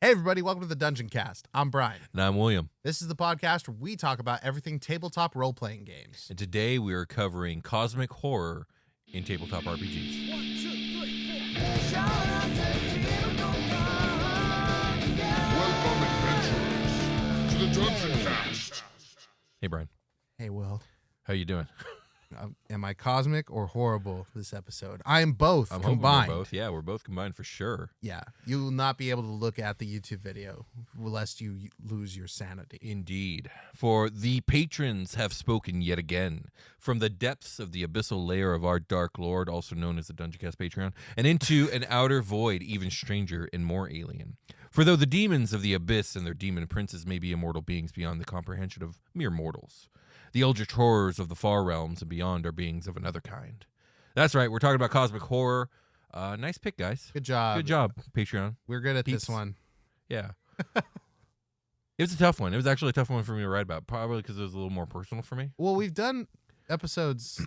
Hey everybody, welcome to the Dungeoncast. I'm Brian. And I'm William. This is the podcast where we talk about everything tabletop role-playing games. And today we are covering cosmic horror in tabletop RPGs. 1, 2, 3, 4. Welcome, adventurers, to the Dungeoncast. Hey, Brian. Hey Will, How you doing? am I cosmic or horrible this episode? I am both I'm combined. hoping we're both. Yeah, we're both combined for sure. Yeah, you will not be able to look at the YouTube video lest you lose your sanity. Indeed. For the patrons have spoken yet again from the depths of the abyssal layer of our Dark Lord, also known as the Dungeoncast Patreon, and into an outer void even stranger and more alien. For though the demons of the abyss and their demon princes may be immortal beings beyond the comprehension of mere mortals, the eldritch horrors of the far realms and beyond are beings of another kind. That's right, we're talking about cosmic horror. Nice pick, guys. Good job. Good job, Patreon. We're good at Peeps. this one. Yeah. It was a tough one. It was actually a tough one for me to write about, probably because it was a little more personal for me. Well, we've done episodes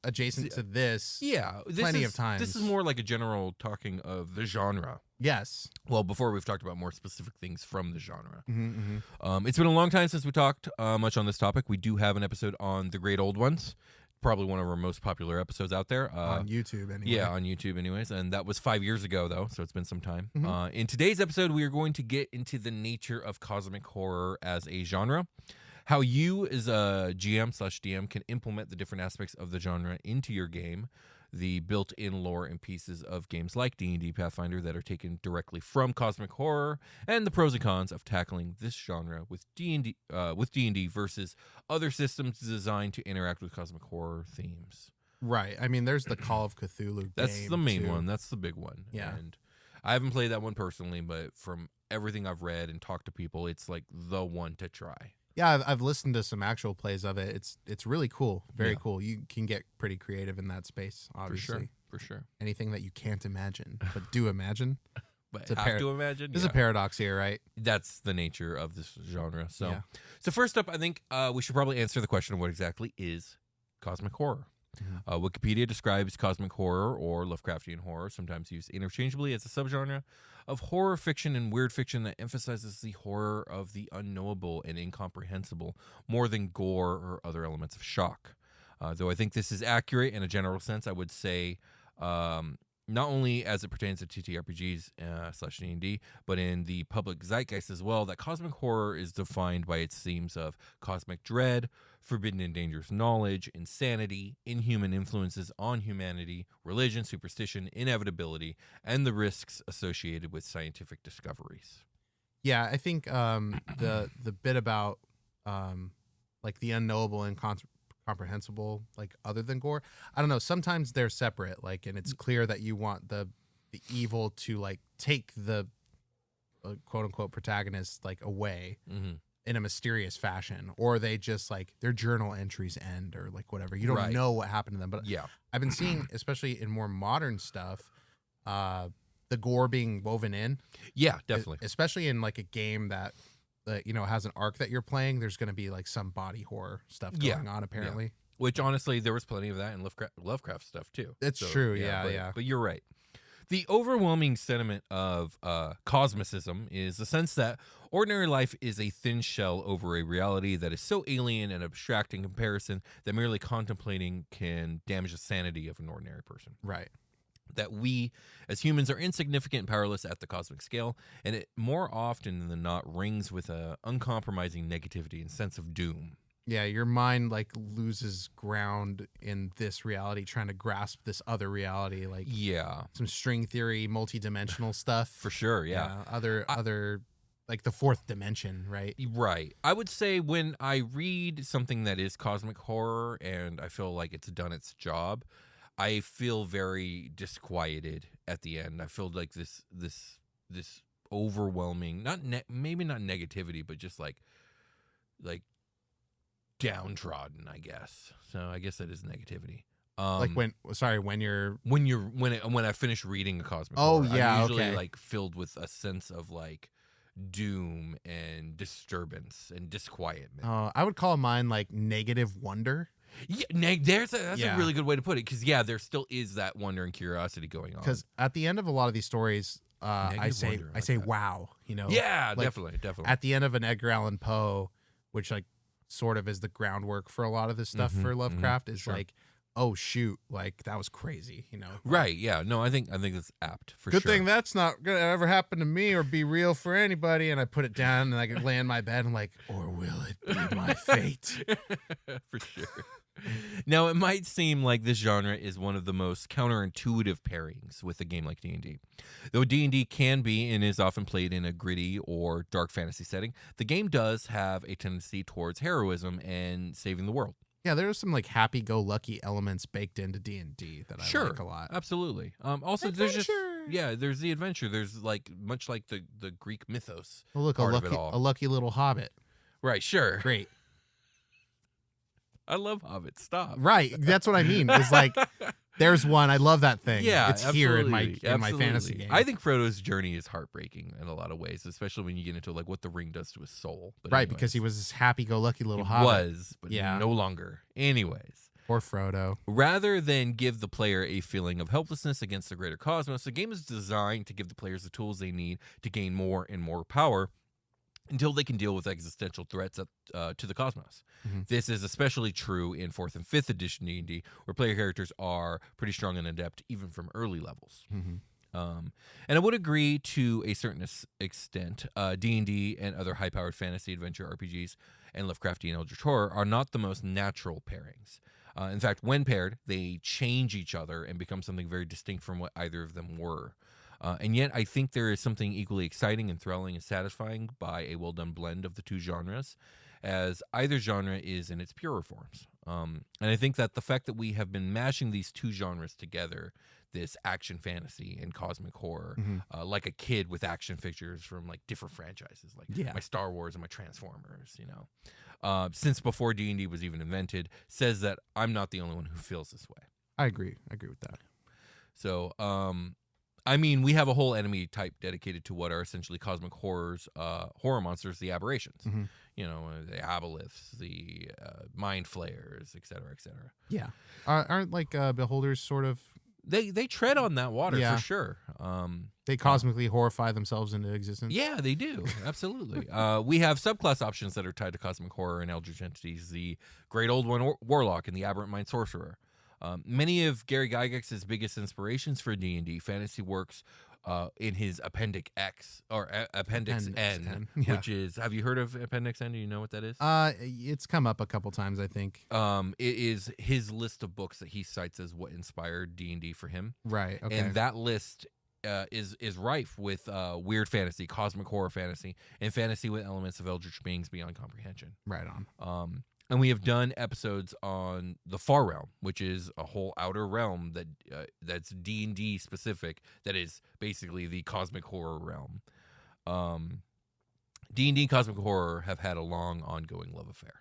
adjacent to this. Yeah. Plenty of times. This is more like a general talking of the genre. Yes. Well, before we've talked about more specific things from the genre. Mm-hmm. It's been a long time since we talked much on this topic. We do have an episode on the Great Old Ones. Probably one of our most popular episodes out there. On YouTube, anyway. Yeah, on YouTube anyways. And that was 5 years ago, though, so it's been some time. Mhm. In today's episode, we are going to get into the nature of cosmic horror as a genre, how you as a GM/DM can implement the different aspects of the genre into your game, the built-in lore and pieces of games like D&D Pathfinder that are taken directly from cosmic horror, and the pros and cons of tackling this genre with D&D versus other systems designed to interact with cosmic horror themes. Right. I mean, there's the Call of Cthulhu That's game, the main too. one. That's the big one. Yeah. And I haven't played that one personally, but from everything I've read and talked to people, it's like the one to try. Yeah, I've listened to some actual plays of it. It's really cool. Very Yeah. cool. You can get pretty creative in that space, obviously. For sure. Anything that you can't imagine, but do imagine. But It's a have to imagine. There's yeah. a paradox here, right? That's the nature of this genre. So, Yeah. so first up, I think we should probably answer the question of what exactly is cosmic horror. Mhm. Wikipedia describes cosmic horror or Lovecraftian horror, sometimes used interchangeably, as a subgenre of horror fiction and weird fiction that emphasizes the horror of the unknowable and incomprehensible more than gore or other elements of shock. Though I think this is accurate in a general sense, I would say not only as it pertains to TTRPGs / D&D, but in the public zeitgeist as well, that cosmic horror is defined by its themes of cosmic dread, forbidden and dangerous knowledge, insanity, inhuman influences on humanity, religion, superstition, inevitability, and the risks associated with scientific discoveries. Yeah, I think the bit about like the unknowable and comprehensible, like other than gore, I don't know, sometimes they're separate, like, and it's clear that you want the evil to like take the quote unquote protagonist like away in a mysterious fashion, or they just like their journal entries end or like whatever. You don't Right. know what happened to them. But Yeah. I've been seeing, especially in more modern stuff, the gore being woven in. Yeah, definitely. Especially in like a game that has an arc that you're playing. There's going to be like some body horror stuff going on, apparently. Which, honestly, there was plenty of that in Lovecraft stuff, too. It's true, yeah. But you're right. The overwhelming sentiment of cosmicism is the sense that ordinary life is a thin shell over a reality that is so alien and abstract in comparison that merely contemplating can damage the sanity of an ordinary person. Right. That we, as humans, are insignificant and powerless at the cosmic scale, and it more often than not rings with a uncompromising negativity and sense of doom. Yeah, your mind like loses ground in this reality, trying to grasp this other reality, like some string theory, multi-dimensional stuff. For sure, yeah. Other like the fourth dimension, right? Right. I would say when I read something that is cosmic horror and I feel like it's done its job, I feel very disquieted at the end. I feel like this overwhelming, maybe not negativity, but just like downtrodden, I guess. So I guess that is negativity. Like when I finish reading a cosmic Oh, horror, yeah, I'm usually okay. like filled with a sense of like doom and disturbance and disquietment. I would call mine like negative wonder. Yeah, that's Yeah. a really good way to put it, because there still is that wonder and curiosity going on. Because at the end of a lot of these stories, I Negative say wonder, I like say that. wow. You know, Yeah, like, definitely. at the end of an Edgar Allan Poe, which like sort of is the groundwork for a lot of this stuff for Lovecraft, is sure. like, oh shoot, like that was crazy, you know? Right, yeah. No, I think that's apt for Good sure. thing that's not gonna ever happen to me or be real for anybody. And I put it down and I lay in my bed and like, or will it be my fate? For sure. Now, it might seem like this genre is one of the most counterintuitive pairings with a game like D&D. Though D&D can be and is often played in a gritty or dark fantasy setting, the game does have a tendency towards heroism and saving the world. Yeah, there's some like happy-go-lucky elements baked into D&D that I like a lot. Absolutely. Also, there's the adventure. There's like much like the Greek mythos. Oh, look, part of it all. a lucky little hobbit. Right, sure. Great. I love Hobbit. Stop. Right, that's what I mean. It's like, there's one. I love that thing. Yeah, it's here in my fantasy game. I think Frodo's journey is heartbreaking in a lot of ways, especially when you get into like what the ring does to his soul. But right, anyways, because he was this happy-go-lucky little he hobbit. was, but Yeah. no longer. Anyways. Or Frodo. Rather than give the player a feeling of helplessness against the greater cosmos, the game is designed to give the players the tools they need to gain more and more power until they can deal with existential threats to the cosmos. Mhm. This is especially true in 4th and 5th edition D&D, where player characters are pretty strong and adept even from early levels. Mm-hmm. And I would agree to a certain extent, D&D and other high-powered fantasy adventure RPGs and Lovecraftian Eldritch Horror are not the most natural pairings. In fact, when paired, they change each other and become something very distinct from what either of them were. And yet, I think there is something equally exciting and thrilling and satisfying by a well-done blend of the two genres, as either genre is in its purer forms. And I think that the fact that we have been mashing these two genres together, this action fantasy and cosmic horror, like a kid with action figures from like different franchises, like my Star Wars and my Transformers, you know, since before D&D was even invented, says that I'm not the only one who feels this way. I agree with that. So, I mean, we have a whole enemy type dedicated to what are essentially cosmic horror monsters, the aberrations. Mm-hmm. You know, the aboliths, the mind flayers, et cetera, et cetera. Yeah. Aren't like beholders sort of... They tread on that water for sure. They cosmically horrify themselves into existence. Yeah, they do. Absolutely. We have subclass options that are tied to cosmic horror and eldritch entities, the Great Old One Warlock and the Aberrant Mind Sorcerer. Many of Gary Gygax's biggest inspirations for D&D fantasy works in his Appendix X or Appendix N, which is, have you heard of Appendix N? Do you know what that is? It's come up a couple times, I think. It is his list of books that he cites as what inspired D&D for him. Right. Okay. And that list is rife with weird fantasy, cosmic horror fantasy, and fantasy with elements of eldritch beings beyond comprehension. Right on. And we have done episodes on the Far Realm, which is a whole outer realm that's D&D specific. That is basically the cosmic horror realm. D&D and cosmic horror have had a long, ongoing love affair.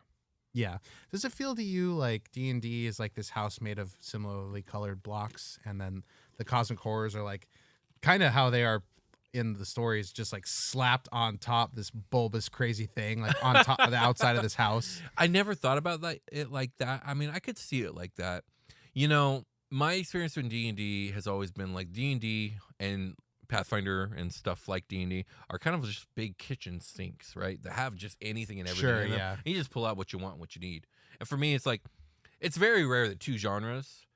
Yeah. Does it feel to you like D&D is like this house made of similarly colored blocks, and then the cosmic horrors are like kind of how they are in the stories, just like slapped on top this bulbous crazy thing, like on top of the outside of this house? I never thought about it like that. I mean, I could see it like that. You know, my experience with D&D has always been like D&D and Pathfinder and stuff like D&D are kind of just big kitchen sinks, right? That have just anything and everything in them. And you just pull out what you want and what you need. And for me, it's like, it's very rare that two genres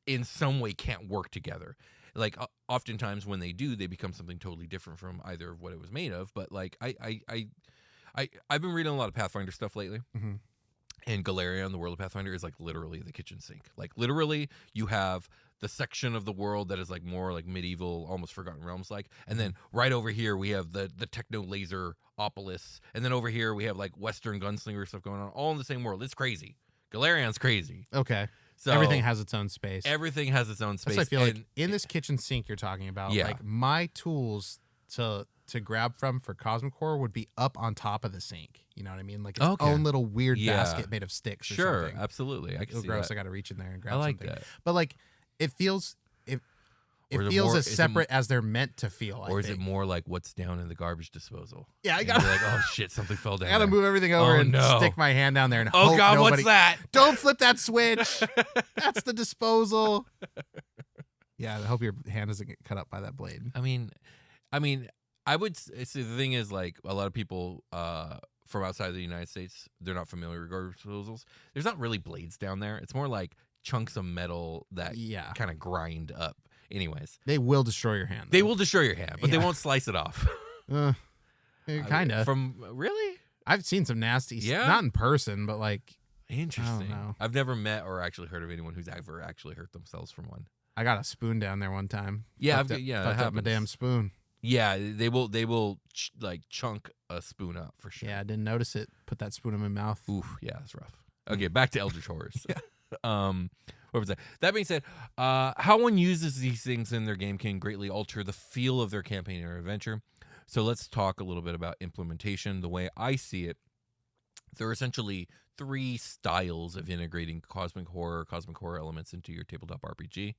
in some way can't work together. Like oftentimes when they do, they become something totally different from either of what it was made of. But like I've been reading a lot of Pathfinder stuff lately, and Galarian, the world of Pathfinder, is like literally the kitchen sink. Like literally, you have the section of the world that is like more like medieval, almost Forgotten Realms like, and then right over here we have the techno laser opolis, and then over here we have like Western gunslinger stuff going on, all in the same world. It's crazy. Galarian's crazy. Okay. So everything has its own space. Everything has its own space. That's what I feel like in this kitchen sink you're talking about. Yeah. Like my tools to grab from for cosmic horror would be up on top of the sink. You know what I mean? Like its own little weird basket made of sticks. Sure, or something. Absolutely. I can see gross. that. I got to reach in there and grab I like something. that. But like it feels Or feels more- as separate as they're meant to feel. Or is it more like what's down in the garbage disposal? Yeah, I And got. you're like, oh shit, something fell down. I gotta there. move everything over Oh, and no. stick my hand down there and Oh hope god, nobody... what's that? Don't flip that switch. That's the disposal. Yeah, I hope your hand doesn't get cut up by that blade. I mean, I mean, the thing is, like, a lot of people from outside the United States, they're not familiar with garbage disposals. There's not really blades down there. It's more like chunks of metal that kind of grind up. Anyways. They will destroy your hand. They will destroy your hand, but they won't slice it off. Kind of. Really? I've seen some nasty not in person, but like. Interesting. I don't know. I've never met or actually heard of anyone who's ever actually hurt themselves from one. I got a spoon down there one time. Yeah, fucked up my damn spoon. Yeah, they will like chunk a spoon up for sure. Yeah, I didn't notice it. Put that spoon in my mouth. Oof, yeah, that's rough. Okay, back to Eldritch Horrors. What was that? That being said, how one uses these things in their game can greatly alter the feel of their campaign or adventure. So let's talk a little bit about implementation. The way I see it, there are essentially 3 styles of integrating cosmic horror elements into your tabletop RPG.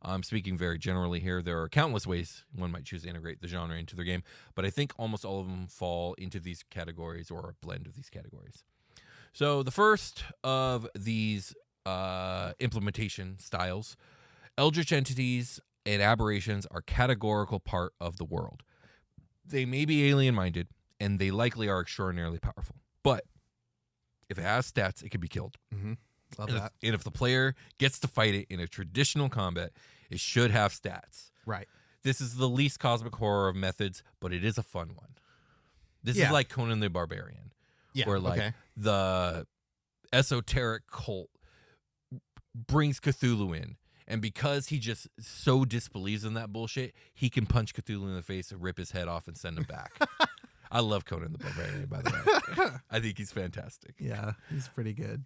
I'm speaking very generally here. There are countless ways one might choose to integrate the genre into their game, but I think almost all of them fall into these categories or a blend of these categories. So the first of these implementation styles, eldritch entities and aberrations are categorical part of the world. They may be alien-minded, and they likely are extraordinarily powerful. But if it has stats, it can be killed. Mm-hmm. Love and that. If the player gets to fight it in a traditional combat, it should have stats. Right. This is the least cosmic horror of methods, but it is a fun one. This is like Conan the Barbarian. Yeah, where the esoteric cult brings Cthulhu in. And because he just so disbelieves in that bullshit, he can punch Cthulhu in the face and rip his head off and send him back. I love Conan the Barbarian, by the way. I think he's fantastic. Yeah, he's pretty good.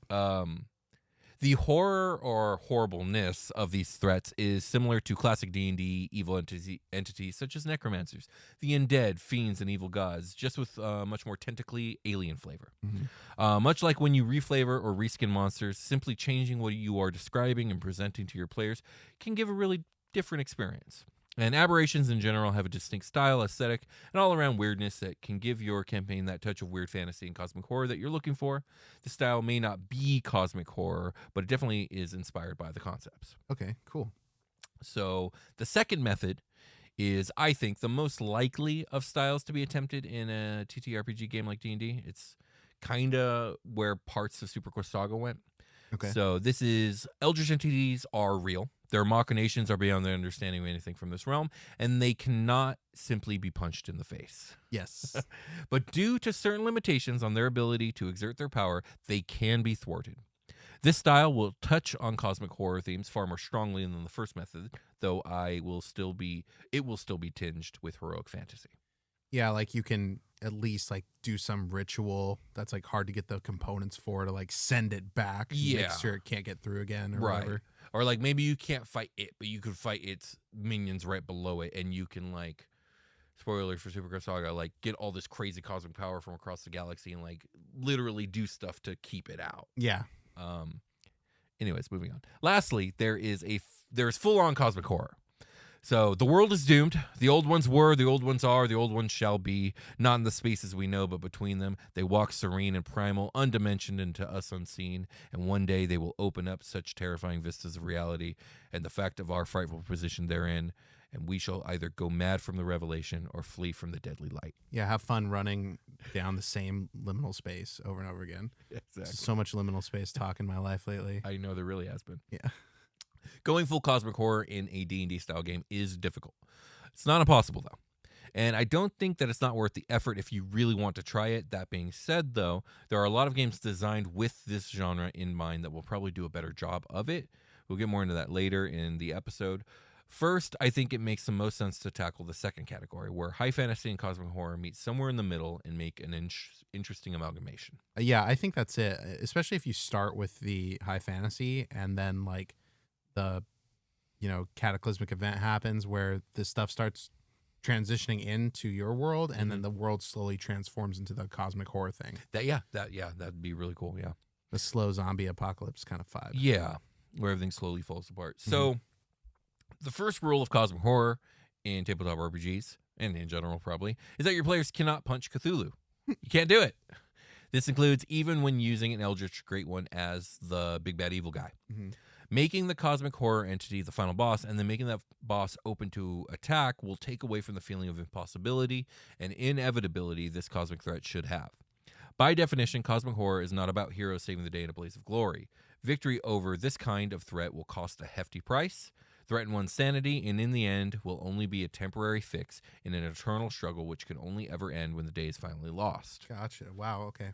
The horror or horribleness of these threats is similar to classic D&D evil entities such as necromancers, the undead, fiends, and evil gods, just with much more tentacly alien flavor. Mm-hmm. Much like when you reflavor or reskin monsters, simply changing what you are describing and presenting to your players can give a really different experience. And aberrations in general have a distinct style, aesthetic, and all-around weirdness that can give your campaign that touch of weird fantasy and cosmic horror that you're looking for. The style may not be cosmic horror, but it definitely is inspired by the concepts. Okay, cool. So the second method is, I think, the most likely of styles to be attempted in a TTRPG game like D&D. It's kind of where parts of Super Quest Saga went. Okay. So this is, eldritch entities are real. Their machinations are beyond their understanding of anything from this realm, and they cannot simply be punched in the face. Yes. But due to certain limitations on their ability to exert their power, they can be thwarted. This style will touch on cosmic horror themes far more strongly than the first method, though it will still be tinged with heroic fantasy. Yeah, like you can at least like do some ritual that's like hard to get the components for to like send it back. Make sure it can't get through again or whatever. Or like maybe you can't fight it, but you could fight its minions right below it, and you can like, spoilers for Super Quest Saga, like get all this crazy cosmic power from across the galaxy and like literally do stuff to keep it out. Yeah. Anyways, moving on. Lastly, there's full-on cosmic horror. So the world is doomed. The old ones were, the old ones are, the old ones shall be. Not in the spaces we know, but between them. They walk serene and primal, undimensioned and to us unseen. And one day they will open up such terrifying vistas of reality and the fact of our frightful position therein. And we shall either go mad from the revelation or flee from the deadly light. Yeah, have fun running down the same liminal space over and over again. Exactly. So much liminal space talk in my life lately. I know there really has been. Yeah. Going full cosmic horror in a D&D style game is difficult. It's not impossible, though. And I don't think that it's not worth the effort if you really want to try it. That being said, though, there are a lot of games designed with this genre in mind that will probably do a better job of it. We'll get more into that later in the episode. First, I think it makes the most sense to tackle the second category, where high fantasy and cosmic horror meet somewhere in the middle and make an interesting amalgamation. Yeah, I think that's it. Especially if you start with the high fantasy and then like the cataclysmic event happens where this stuff starts transitioning into your world, and then the world slowly transforms into the cosmic horror thing. That'd be really cool. Yeah, the slow zombie apocalypse kind of vibe. Yeah, where everything slowly falls apart. So the first rule of cosmic horror in tabletop RPGs, and in general probably, is that your players cannot punch Cthulhu. You can't do it. This includes even when using an Eldritch Great One as the big bad evil guy. Making the cosmic horror entity the final boss and then making that boss open to attack will take away from the feeling of impossibility and inevitability this cosmic threat should have. By definition, cosmic horror is not about heroes saving the day in a blaze of glory. Victory over this kind of threat will cost a hefty price, threaten one's sanity, and in the end will only be a temporary fix in an eternal struggle which can only ever end when the day is finally lost. Gotcha. Wow. Okay.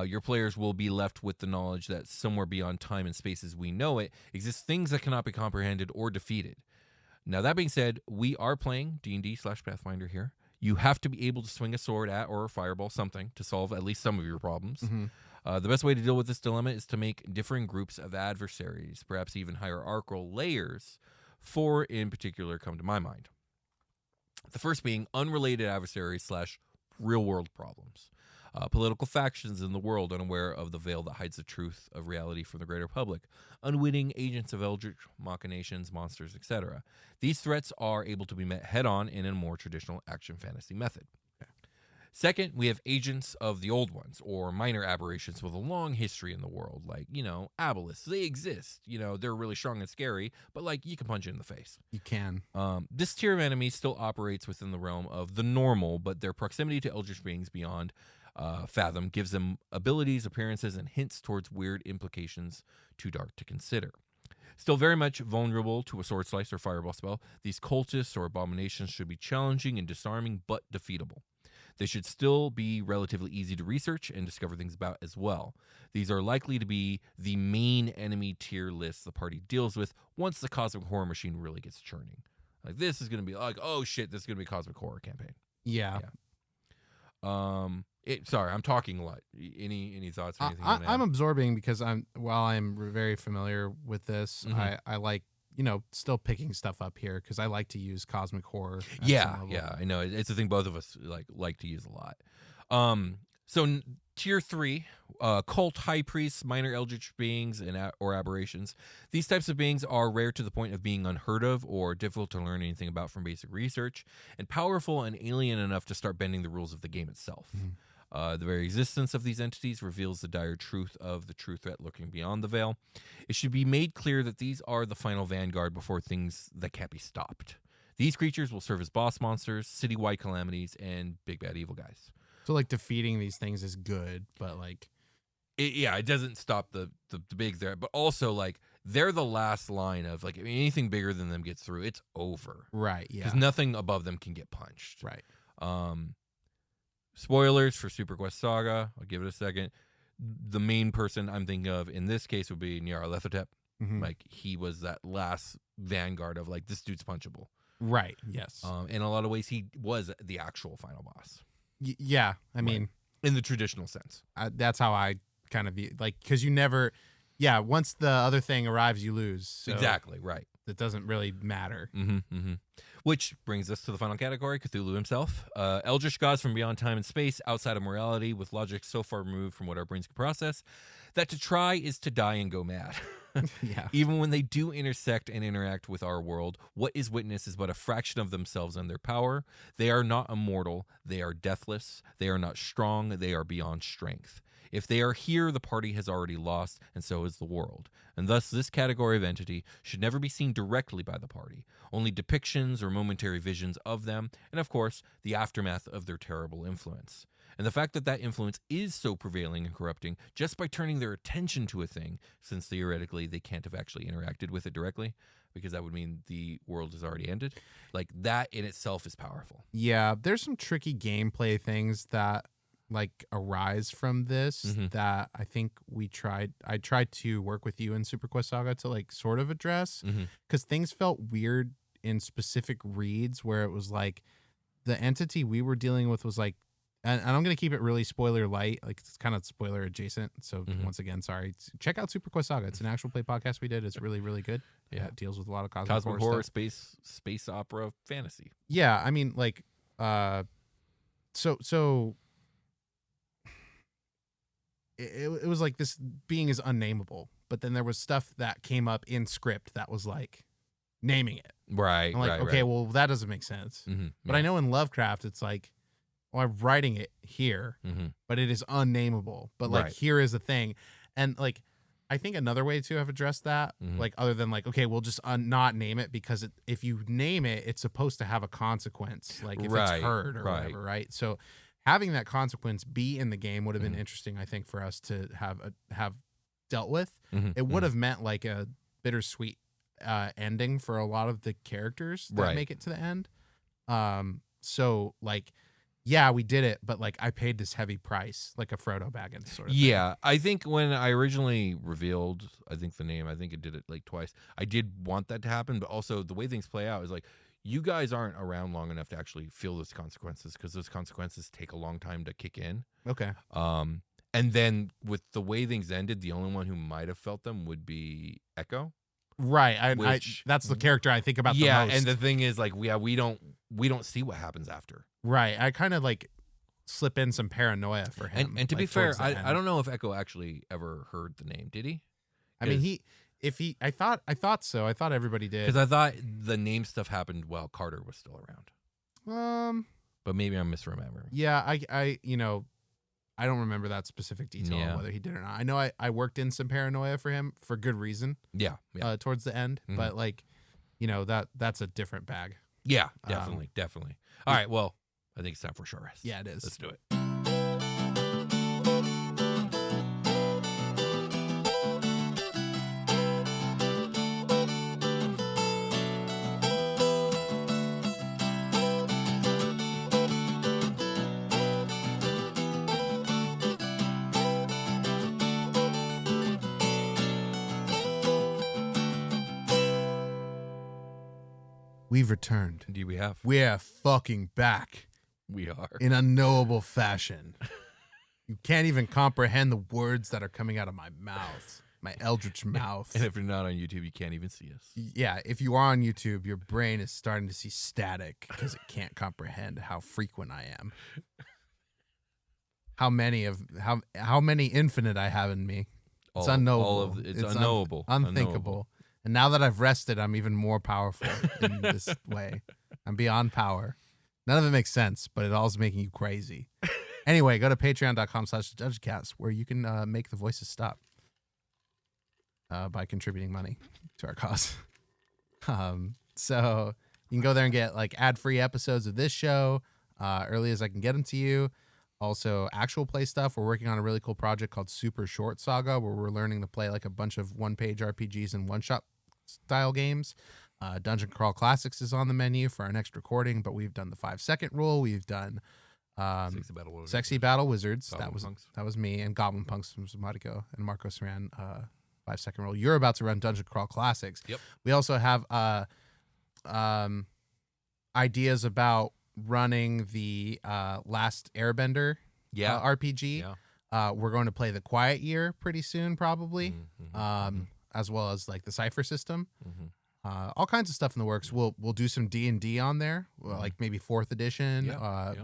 Your players will be left with the knowledge that somewhere beyond time and space as we know it exist things that cannot be comprehended or defeated. Now, that being said, we are playing D&D/Pathfinder here. You have to be able to swing a sword at or a fireball something to solve at least some of your problems. The best way to deal with this dilemma is to make differing groups of adversaries, perhaps even hierarchical layers. 4 in particular come to my mind. The first being unrelated adversaries / real-world problems. Political factions in the world unaware of the veil that hides the truth of reality from the greater public, unwitting agents of eldritch machinations, monsters, etc. These threats are able to be met head-on in a more traditional action fantasy method. Second, we have agents of the old ones, or minor aberrations with a long history in the world, like, abelisks. They exist. They're really strong and scary, but, you can punch it in the face. You can. This tier of enemy still operates within the realm of the normal, but their proximity to eldritch beings beyond Fathom gives them abilities, appearances, and hints towards weird implications too dark to consider. Still very much vulnerable to a sword slice or fireball spell, these cultists or abominations should be challenging and disarming, but defeatable. They should still be relatively easy to research and discover things about as well. These are likely to be the main enemy tier list the party deals with once the cosmic horror machine really gets churning. This is going to be oh shit, this is going to be a cosmic horror campaign. Yeah. Sorry, I'm talking a lot. Any thoughts or anything? I'm absorbing because while I'm very familiar with this, I like still picking stuff up here because I like to use cosmic horror. Yeah, I know it's a thing both of us like to use a lot. So tier 3, cult high priests, minor eldritch beings, or aberrations. These types of beings are rare to the point of being unheard of or difficult to learn anything about from basic research, and powerful and alien enough to start bending the rules of the game itself. The very existence of these entities reveals the dire truth of the true threat lurking beyond the veil. It should be made clear that these are the final vanguard before things that can't be stopped. These creatures will serve as boss monsters, citywide calamities, and big bad evil guys. So defeating these things is good, but it doesn't stop the big threat, but also they're the last line of anything bigger than them gets through, it's over. Right. Yeah. Because nothing above them can get punched. Right. Spoilers for Super Quest Saga. I'll give it a second. The main person I'm thinking of in this case would be Nyarlathotep. He was that last vanguard of this dude's punchable. Right. Yes. In a lot of ways, he was the actual final boss. Yeah. I mean, in the traditional sense, that's how I kind of view, because you never. Yeah. Once the other thing arrives, you lose. So exactly. Right. It doesn't really matter. Which brings us to the final category, Cthulhu himself. Eldritch gods from beyond time and space, outside of morality, with logic so far removed from what our brains can process, that to try is to die and go mad. Yeah. Even when they do intersect and interact with our world, what is witnessed is but a fraction of themselves and their power. They are not immortal. They are deathless. They are not strong. They are beyond strength. If they are here, the party has already lost, and so is the world. And thus, this category of entity should never be seen directly by the party. Only depictions or momentary visions of them, and of course, the aftermath of their terrible influence. And the fact that that influence is so prevailing and corrupting just by turning their attention to a thing, since theoretically they can't have actually interacted with it directly, because that would mean the world has already ended. That in itself is powerful. Yeah, there's some tricky gameplay things that arise from this that I think I tried to work with you in Super Quest Saga to sort of address, because things felt weird in specific reads where it was the entity we were dealing with was and I'm going to keep it really spoiler light, it's kind of spoiler adjacent. So once again, sorry, check out Super Quest Saga. It's an actual play podcast we did. It's really, really good. Yeah. It deals with a lot of cosmic horror stuff. space opera, fantasy. Yeah. I mean, so it was this being is unnameable, but then there was stuff that came up in script that was naming it. Right. I'm okay, well, that doesn't make sense. But I know in Lovecraft, it's I'm writing it here, but it is unnameable. But here is the thing. And I think another way to have addressed that, Mhm. like other than like, okay, we'll just not name it because if you name it, it's supposed to have a consequence, like if Right, it's heard or right. whatever, right? So having that consequence be in the game would have been Mhm. interesting, I think, for us to have dealt with. Mhm, It would mhm. have meant like a bittersweet ending for a lot of the characters that Right. make it to the end. So like, yeah, we did it, but like I paid this heavy price, like a Frodo Baggins sort of thing. Yeah, I think when I originally revealed, I think the name, I think it did it like twice. I did want that to happen, but also the way things play out is like you guys aren't around long enough to actually feel those consequences because those consequences take a long time to kick in. Okay. And then with the way things ended, the only one who might have felt them would be Echo. Right. Which- that's the character I think about the Yeah, most. and the thing is, like, we don't see what happens after. Right. I kind of like slip in some paranoia for him. And to be like, fair, towards the I end. don't know if Echo actually ever heard the name. Did he? I mean, I thought so. I thought everybody did. Because I thought the name stuff happened while Carter was still around. But maybe I'm misremembering. Yeah, I don't remember that specific detail Yeah. on whether he did or not. I know I worked in some paranoia for him for good reason. Yeah, yeah, Towards the end, Mhm. but like, that's a different bag. yeah, definitely. All right, well, I think it's time for a short rest. Yeah, it is. Let's do it. We've returned. Indeed, we have. We're fucking back We are. in unknowable fashion. You can't even comprehend the words that are coming out of my mouth, my eldritch mouth. And if you're not on YouTube, you can't even see us. Yeah, if you are on YouTube, your brain is starting to see static because it can't comprehend how frequent I am. How many infinite I have in me. It's unknowable. It's unknowable. Unthinkable. And now that I've rested, I'm even more powerful in this way. I'm beyond power. None of it makes sense, but it all is making you crazy. Anyway, go to patreon.com/Dungeoncast where you can make the voices stop by contributing money to our cause. So you can go there and get like ad-free episodes of this show early as I can get them to you. Also, actual play stuff. We're working on a really cool project called Super Short Saga, where we're learning to play like a bunch of one-page RPGs and one-shot style games. Dungeon Crawl Classics is on the menu for our next recording, but we've done the 5-second rule. We've done Sexy Battle Wizards. That was me, and Goblin Punks from Marco and Marcos ran 5-second rule. You're about to run Dungeon Crawl Classics. Yep. We also have ideas about running the Last Airbender RPG. Yeah. We're going to play the Quiet Year pretty soon, probably, Mhm. as well as like the Cypher system. Mhm. All kinds of stuff in the works. We'll do some D&D on there, like maybe 4th edition. Yeah, I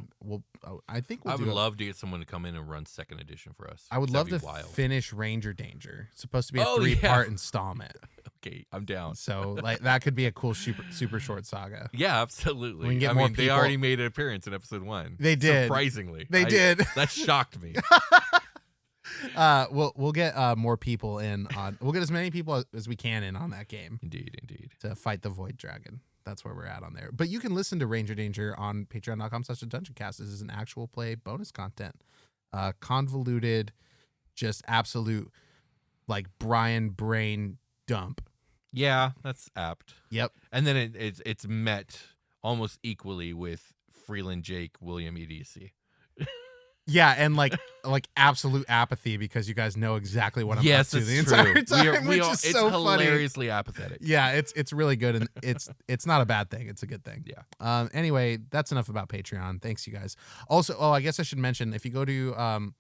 think we'll I do would love to get someone to come in and run 2nd edition for us. I would love That'd to be wild. finish Ranger Danger. It's supposed to be a Oh, 3-part yeah. installment. Okay, I'm down. So like that could be a cool super short saga. Yeah, absolutely. We can get I more mean, they people- already made an appearance in episode 1. They did. Surprisingly. They did. That shocked me. We'll get more people in on. We'll get as many people as we can in on that game Indeed. to fight the Void Dragon. That's where we're at on there. But you can listen to Ranger Danger on patreon.com/Dungeoncast. This is an actual play bonus content. Convoluted, just absolute like Brian brain dump. Yeah, that's apt. Yep. And then it's met almost equally with Freeland Jake, William EDC. Yeah, and like absolute apathy because you guys know exactly what I'm Yes, up to the it's entire true. time, which is It's so funny. hilariously apathetic. Yeah, it's really good, and it's not a bad thing. It's a good thing. Yeah. Anyway, that's enough about Patreon. Thanks, you guys. Also, I guess I should mention if you go to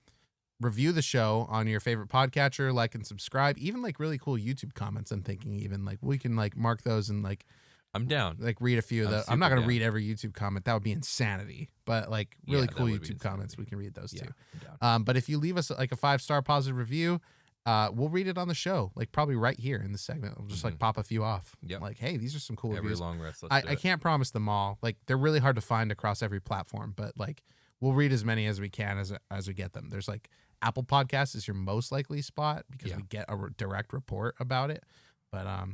review the show on your favorite podcatcher, like and subscribe, even like really cool YouTube comments. I'm thinking even like we can like mark those and like I'm down. like read a few of I'm those. I'm not super gonna down. read every YouTube comment. That would be insanity. But like really Yeah, that cool would be YouTube comments, insanity. we can read those Yeah, too. I'm down. But if you leave us like a 5-star positive review, we'll read it on the show, like probably right here in the segment. We'll just like pop a few off. Yep. Like, hey, these are some cool Every reviews. long rest. Let's do I it. can't promise them all. Like they're really hard to find across every platform, but like we'll read as many as we can as we get them. There's like Apple Podcasts is your most likely spot because we get a direct report about it. But I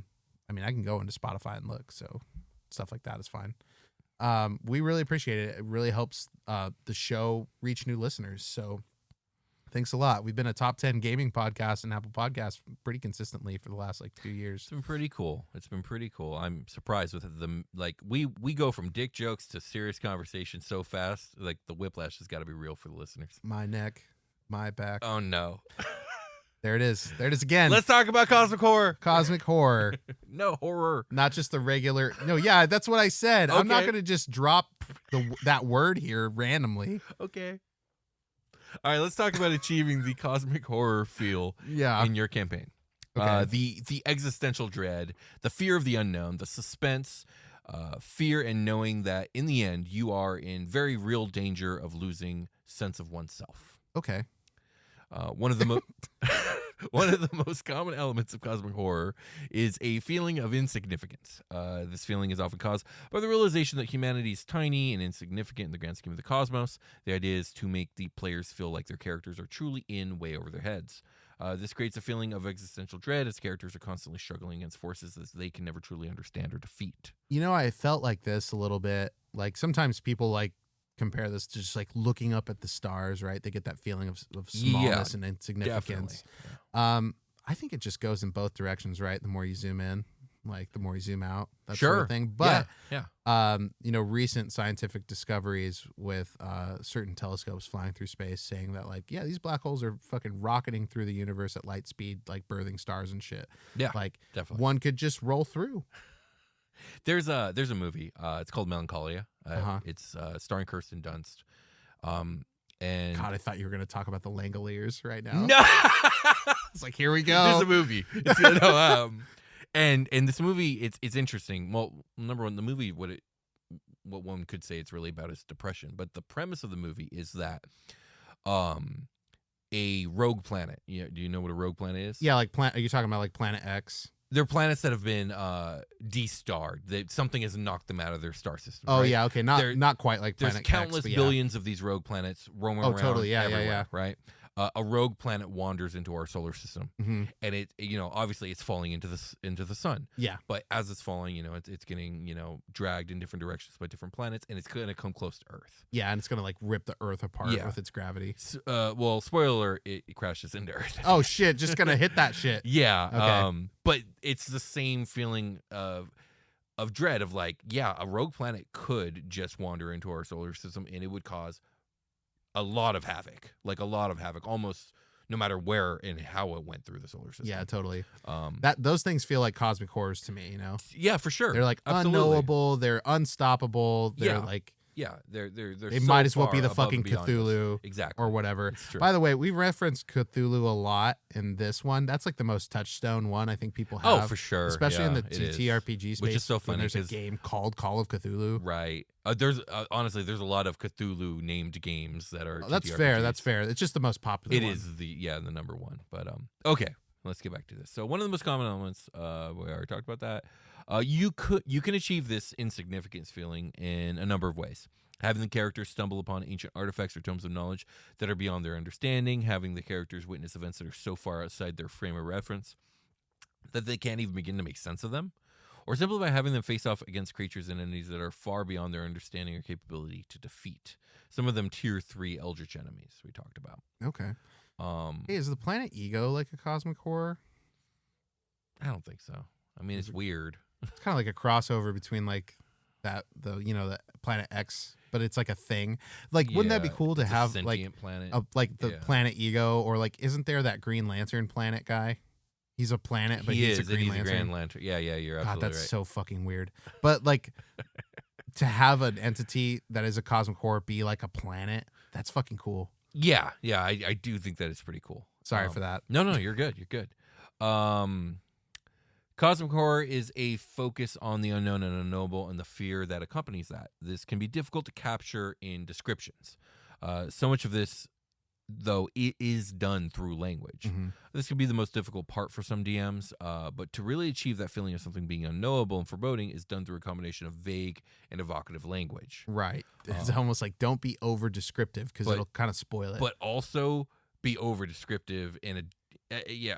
mean, I can go into Spotify and look, so stuff like that is fine. We really appreciate it. It really helps the show reach new listeners. So thanks a lot. We've been a top 10 gaming podcast and Apple Podcasts pretty consistently for the last like 2 years. It's been pretty cool. I'm surprised with the we go from dick jokes to serious conversation so fast. Like the whiplash has got to be real for the listeners. My neck, my back. Oh no. There it is. There it is again. Let's talk about cosmic horror. Cosmic horror. No horror. Not just the regular. No, yeah, that's what I said. I'm not Okay. going to just drop that word here randomly. Okay. All right, let's talk about achieving the cosmic horror feel Yeah. in your campaign. Okay. The existential dread, the fear of the unknown, the suspense, fear and knowing that in the end you are in very real danger of losing sense of oneself. Okay. One of the most common elements of cosmic horror is a feeling of insignificance. This feeling is often caused by the realization that humanity is tiny and insignificant in the grand scheme of the cosmos. The idea is to make the players feel like their characters are truly in way over their heads. This creates a feeling of existential dread as characters are constantly struggling against forces that they can never truly understand or defeat. You know, I felt like this a little bit. Like sometimes people like compare this to just like looking up at the stars, right? They get that feeling of smallness and insignificance. Definitely. I think it just goes in both directions, right? The more you zoom in, like the more you zoom out, that Sure. sort of thing. But yeah. you know, recent scientific discoveries with certain telescopes flying through space saying that like, yeah, these black holes are fucking rocketing through the universe at light speed, like birthing stars and shit. Yeah, Like definitely. one could just roll through. There's a movie. It's called Melancholia. Uh-huh. It's starring Kirsten Dunst. And God, I thought you were going to talk about the Langoliers right now. no, It's like, here we go. there's a movie. It's, no, and this movie, it's interesting. Well, number one, the movie, what one could say it's really about is depression. But the premise of the movie is that a rogue planet. Do you know what a rogue planet is? Yeah, like are you talking about like Planet X? They're planets that have been de-starred. Something has knocked them out of their star system. Oh right? yeah, okay, not quite like There's Planet countless X, but yeah. billions of these rogue planets roaming around. Oh, totally, yeah, everywhere, right? A rogue planet wanders into our solar system, Mm-hmm. and it obviously it's falling into the sun. Yeah, But as it's falling, it's getting dragged in different directions by different planets, and it's going to come close to Earth. yeah, and it's gonna like rip the Earth apart Yeah. with its gravity. Well, spoiler alert, it crashes into Earth. Oh shit, just gonna hit that shit. Yeah. Okay. But it's the same feeling of dread of like, yeah, a rogue planet could just wander into our solar system and it would cause a lot of havoc, almost no matter where and how it went through the solar system. Yeah, totally. Those things feel like cosmic horrors to me. Yeah, for sure. They're like Absolutely. unknowable. They're unstoppable. They're Yeah. like Yeah, they're they so might as well far be the above fucking and beyond us. Cthulhu Exactly. or whatever. It's true. By the way, we referenced Cthulhu a lot in this one. That's like the most touchstone one I think people have. Oh, for sure. Especially in Yeah, the it is. TTRPG space, Which is so when funny there's a 'cause- game called Call of Cthulhu. Right. Honestly, there's a lot of Cthulhu named games that are. That's fair. TTRPGs. That's fair. It's just the most popular. It one. is the number one. But okay, let's get back to this. So one of the most common elements, we already talked about that. You can achieve this insignificance feeling in a number of ways. Having the characters stumble upon ancient artifacts or tomes of knowledge that are beyond their understanding, having the characters witness events that are so far outside their frame of reference that they can't even begin to make sense of them, or simply by having them face off against creatures and entities that are far beyond their understanding or capability to defeat. Some of them tier 3 eldritch enemies we talked about. Okay. Hey, is the planet Ego like a cosmic horror? I don't think so. I mean, it's weird. It's kind of like a crossover between like the Planet X, but it's like a thing. Like, wouldn't that be Yeah, cool to it's a have like sentient planet? the Yeah. Planet Ego, or like isn't there that Green Lantern planet guy? He's a planet, but he's a Green and Lantern. he's a Grand Lantern. Yeah, you're God, absolutely that's right. so fucking weird. But like to have an entity that is a cosmic horror be like a planet, that's fucking cool. Yeah, I do think that is pretty cool. Sorry for that. No, you're good. You're good. Cosmic horror is a focus on the unknown and unknowable and the fear that accompanies that. This can be difficult to capture in descriptions. So much of this though, it is done through language. This can be the most difficult part for some DMs, but to really achieve that feeling of something being unknowable and foreboding is done through a combination of vague and evocative language. Right. It's almost like don't be over descriptive because it'll kind of spoil it. But also be over descriptive in a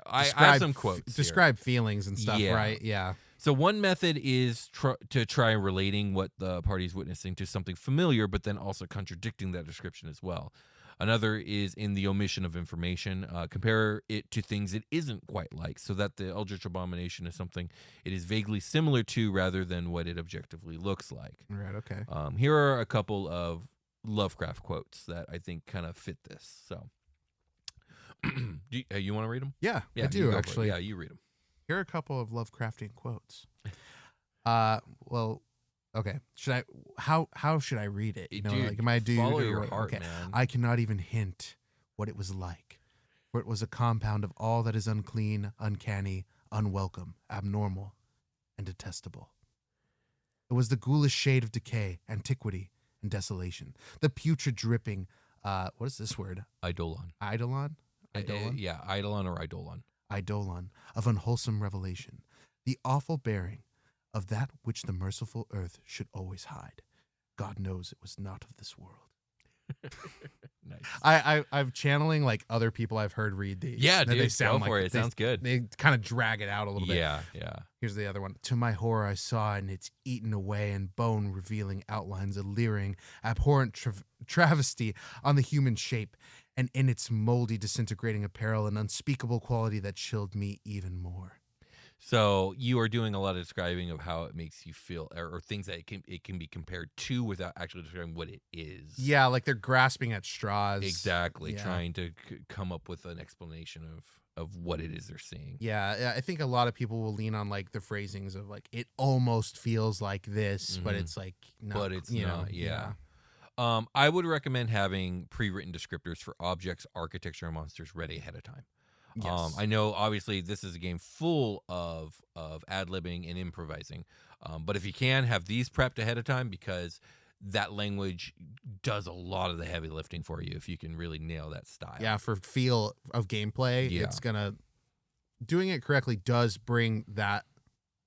I have some quotes. Describe feelings and stuff, right? Yeah. So one method is to try relating what the party's witnessing to something familiar, but then also contradicting that description as well. Another is in the omission of information. Compare it to things it isn't quite like, so that the Eldritch Abomination is something it is vaguely similar to rather than what it objectively looks like. Right, okay. Here are a couple of Lovecraft quotes that I think kind of fit this. So, do you want to read them? Yeah, I do, actually. Yeah, you read them. Here are a couple of Lovecraftian quotes. Well, okay. How should I read it? You know, Dude, like, am I follow your heart, okay. man. I cannot even hint what it was like, for it was a compound of all that is unclean, uncanny, unwelcome, abnormal, and detestable. It was the ghoulish shade of decay, antiquity, and desolation. The putrid dripping, what is this word? Eidolon. Eidolon? Yeah, Eidolon or Eidolon. Eidolon of unwholesome revelation, the awful bearing of that which the merciful earth should always hide. God knows it was not of this world. Nice. I'm channeling like other people I've heard read these. Yeah, dude, they sound go for it. It sounds good. They kind of drag it out a little bit. Yeah. Here's the other one. To my horror, I saw in its eaten away and bone revealing outlines a leering, abhorrent travesty on the human shape, and in its moldy, disintegrating apparel, an unspeakable quality that chilled me even more. So you are doing a lot of describing of how it makes you feel, or things that it can be compared to without actually describing what it is. Yeah, like they're grasping at straws. Exactly, Yeah. trying to come up with an explanation of what it is they're seeing. Yeah, I think a lot of people will lean on like the phrasings of like it almost feels like this, but it's like not. But it's you not. know, Yeah. I would recommend having pre-written descriptors for objects, architecture, and monsters ready ahead of time. Yes. I know, obviously, this is a game full of ad-libbing and improvising, but if you can, have these prepped ahead of time because that language does a lot of the heavy lifting for you if you can really nail that style. Yeah, for feel of gameplay, Yeah. it's gonna doing it correctly does bring that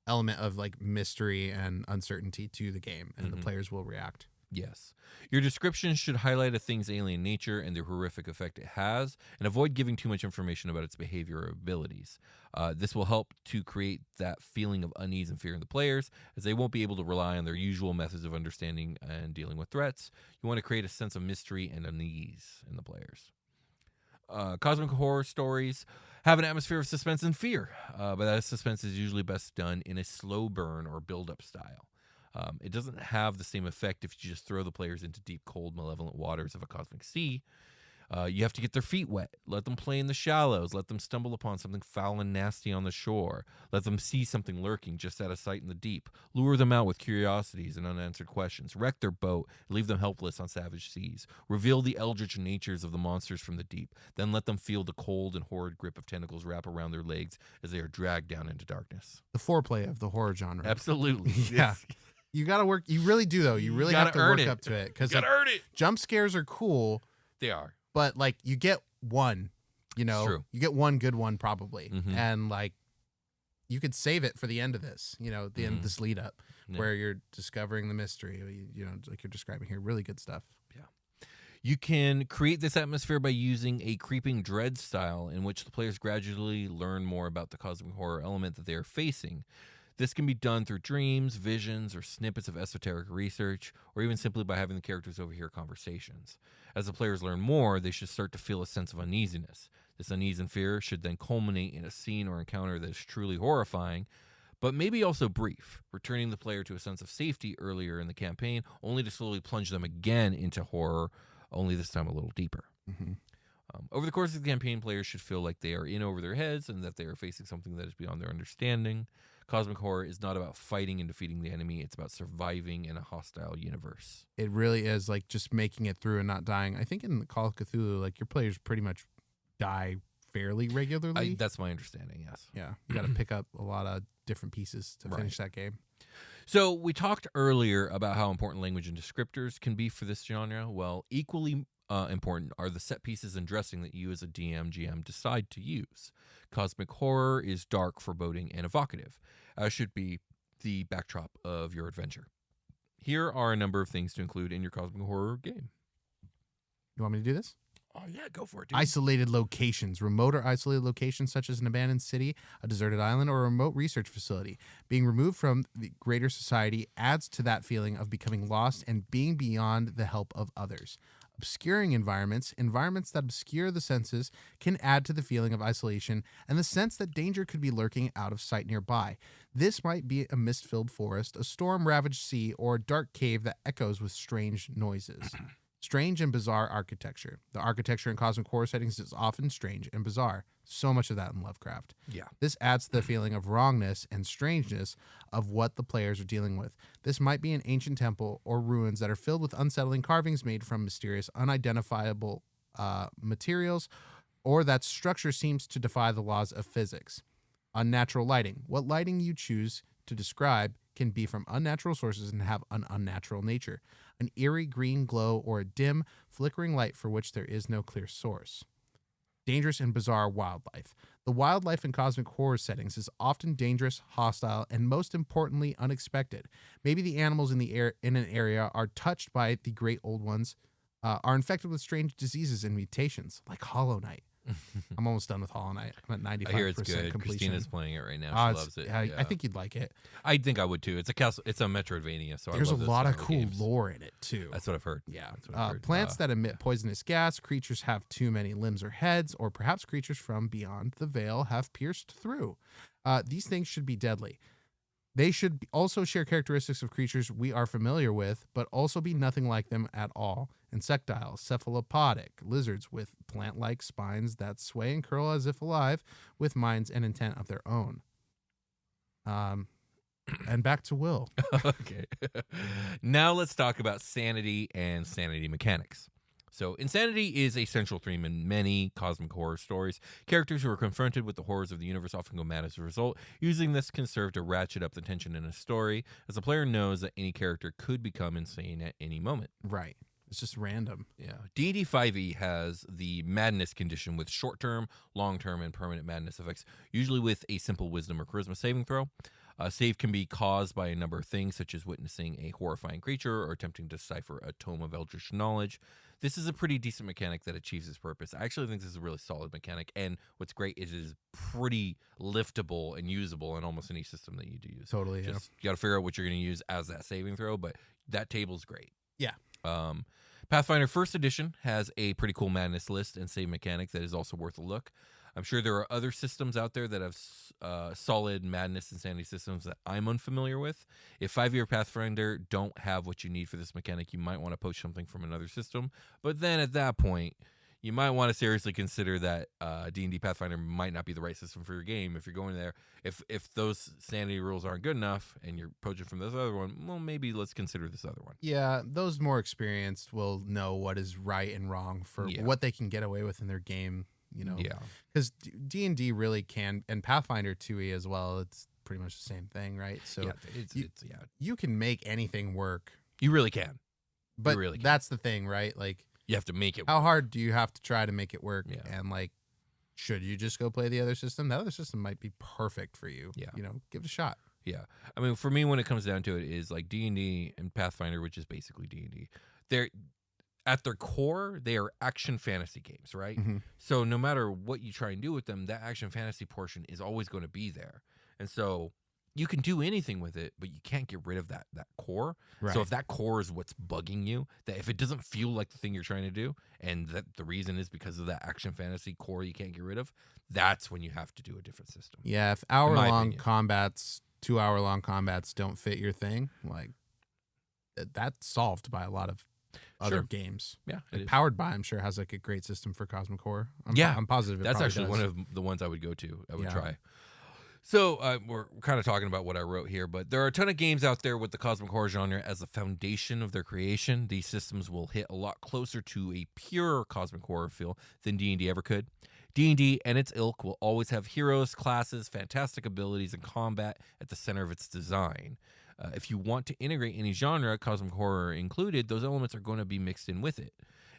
element of like mystery and uncertainty to the game, and the players will react. Yes. Your description should highlight a thing's alien nature and the horrific effect it has, and avoid giving too much information about its behavior or abilities. This will help to create that feeling of unease and fear in the players, as they won't be able to rely on their usual methods of understanding and dealing with threats. You want to create a sense of mystery and unease in the players. Cosmic horror stories have an atmosphere of suspense and fear, but that suspense is usually best done in a slow burn or build-up style. It doesn't have the same effect if you just throw the players into deep, cold, malevolent waters of a cosmic sea. You have to get their feet wet, let them play in the shallows, let them stumble upon something foul and nasty on the shore, let them see something lurking just out of sight in the deep, lure them out with curiosities and unanswered questions, wreck their boat, leave them helpless on savage seas, reveal the eldritch natures of the monsters from the deep, then let them feel the cold and horrid grip of tentacles wrap around their legs as they are dragged down into darkness. The foreplay of the horror genre. Absolutely. Yeah. You got to work. You really do, though. You really have to work up to it. Because gotta earn it. Jump scares are cool. They are. But, like, you get one, you know. It's true. You get one good one, probably. Mhm. And, like, you could save it for the end of this, you know, the end of this lead up, Yeah. where you're discovering the mystery, you know, like you're describing here. Really good stuff. You can create this atmosphere by using a creeping dread style in which the players gradually learn more about the cosmic horror element that they are facing. This can be done through dreams, visions, or snippets of esoteric research, or even simply by having the characters overhear conversations. As the players learn more, they should start to feel a sense of uneasiness. This unease and fear should then culminate in a scene or encounter that is truly horrifying, but maybe also brief, returning the player to a sense of safety earlier in the campaign, only to slowly plunge them again into horror, only this time a little deeper. Mm-hmm. Over the course of the campaign, players should feel like they are in over their heads and that they are facing something that is beyond their understanding. Cosmic horror is not about fighting and defeating the enemy. It's about surviving in a hostile universe. It really is, like, just making it through and not dying. I think in the Call of Cthulhu, like, your players pretty much die fairly regularly. That's my understanding, yes. Yeah. You got to pick up a lot of different pieces to finish that game. So we talked earlier about how important language and descriptors can be for this genre. Well, equally important are the set pieces and dressing that you as a GM decide to use. Cosmic horror is dark, foreboding, and evocative, as should be the backdrop of your adventure. Here are a number of things to include in your cosmic horror game. You want me to do this? Oh, yeah, go for it, dude. Isolated locations. Remote or isolated locations such as an abandoned city, a deserted island, or a remote research facility. Being removed from the greater society adds to that feeling of becoming lost and being beyond the help of others. Obscuring environments that obscure the senses, can add to the feeling of isolation and the sense that danger could be lurking out of sight nearby. This might be a mist-filled forest, a storm-ravaged sea, or a dark cave that echoes with strange noises. Strange and bizarre architecture. The architecture in cosmic horror settings is often strange and bizarre. So much of that in Lovecraft. Yeah. This adds to the feeling of wrongness and strangeness of what the players are dealing with. This might be an ancient temple or ruins that are filled with unsettling carvings made from mysterious, unidentifiable materials, or that structure seems to defy the laws of physics. Unnatural lighting. What lighting you choose to describe can be from unnatural sources and have an unnatural nature. An eerie green glow or a dim, flickering light for which there is no clear source. Dangerous and bizarre wildlife. The wildlife in cosmic horror settings is often dangerous, hostile, and most importantly, unexpected. Maybe the animals in an area are touched by the great old ones, are infected with strange diseases and mutations, like Hollow Knight. I'm almost done with Hollow Knight. I'm at 95% I hear it's good. completion. Christina's playing it right now. She loves it. Yeah, Yeah. I think you'd like it. I think I would too. It's a Metroidvania, so There's I love a those lot of genre cool games. lore in it, too. That's what I've heard. Yeah. That's what I've heard. Plants that emit poisonous gas, creatures have too many limbs or heads, or perhaps creatures from beyond the veil have pierced through. These things should be deadly. They should also share characteristics of creatures we are familiar with, but also be nothing like them at all. Insectile, cephalopodic, lizards with plant-like spines that sway and curl as if alive, with minds and intent of their own. And back to Will. Okay. Now let's talk about sanity and sanity mechanics. So, insanity is a central theme in many cosmic horror stories. Characters who are confronted with the horrors of the universe often go mad as a result. Using this can serve to ratchet up the tension in a story, as the player knows that any character could become insane at any moment. Right. It's just random. Yeah. D&D 5e has the madness condition with short-term, long-term, and permanent madness effects, usually with a simple wisdom or charisma saving throw. Save can be caused by a number of things, such as witnessing a horrifying creature or attempting to decipher a tome of eldritch knowledge. This is a pretty decent mechanic that achieves its purpose. I actually think this is a really solid mechanic, and what's great is it is pretty liftable and usable in almost any system that you do use. Totally, yeah. Just, you got to figure out what you're going to use as that saving throw, but that table's great. Yeah. Pathfinder 1st Edition has a pretty cool madness list and save mechanic that is also worth a look. I'm sure there are other systems out there that have solid madness and sanity systems that I'm unfamiliar with. If 5e or Pathfinder don't have what you need for this mechanic, you might want to poach something from another system. But then at that point, you might want to seriously consider that D&D Pathfinder might not be the right system for your game. If you're going there, if those sanity rules aren't good enough and you're poaching from this other one, well, maybe let's consider this other one. Yeah, those more experienced will know what is right and wrong for what they can get away with in their game. You know, because D&D really can, and Pathfinder 2e as well. It's pretty much the same thing, right? So you can make anything work. You really can, but you really can. That's the thing, right? Like you have to make it work. How hard do you have to try to make it work? Yeah. And like, should you just go play the other system? The other system might be perfect for you. Yeah, you know, give it a shot. Yeah, I mean, for me, when it comes down to it, is like D&D and Pathfinder, which is basically D&D. They're at their core, they are action fantasy games, right? Mm-hmm. So no matter what you try and do with them, that action fantasy portion is always going to be there. And so you can do anything with it, but you can't get rid of that core. Right. So if that core is what's bugging you, that if it doesn't feel like the thing you're trying to do, and that the reason is because of that action fantasy core you can't get rid of, that's when you have to do a different system. Yeah, if hour-long combats, 2-hour-long combats don't fit your thing, like that's solved by a lot of other games. Yeah, like Powered By, I'm sure, has like a great system for cosmic horror. I'm positive that's actually one of the ones I would go to. I would try. So we're kind of talking about what I wrote here, but there are a ton of games out there with the cosmic horror genre as the foundation of their creation. These systems will hit a lot closer to a pure cosmic horror feel than D&D ever could. D&D and its ilk will always have heroes, classes, fantastic abilities, and combat at the center of its design. If you want to integrate any genre, cosmic horror included, those elements are going to be mixed in with it.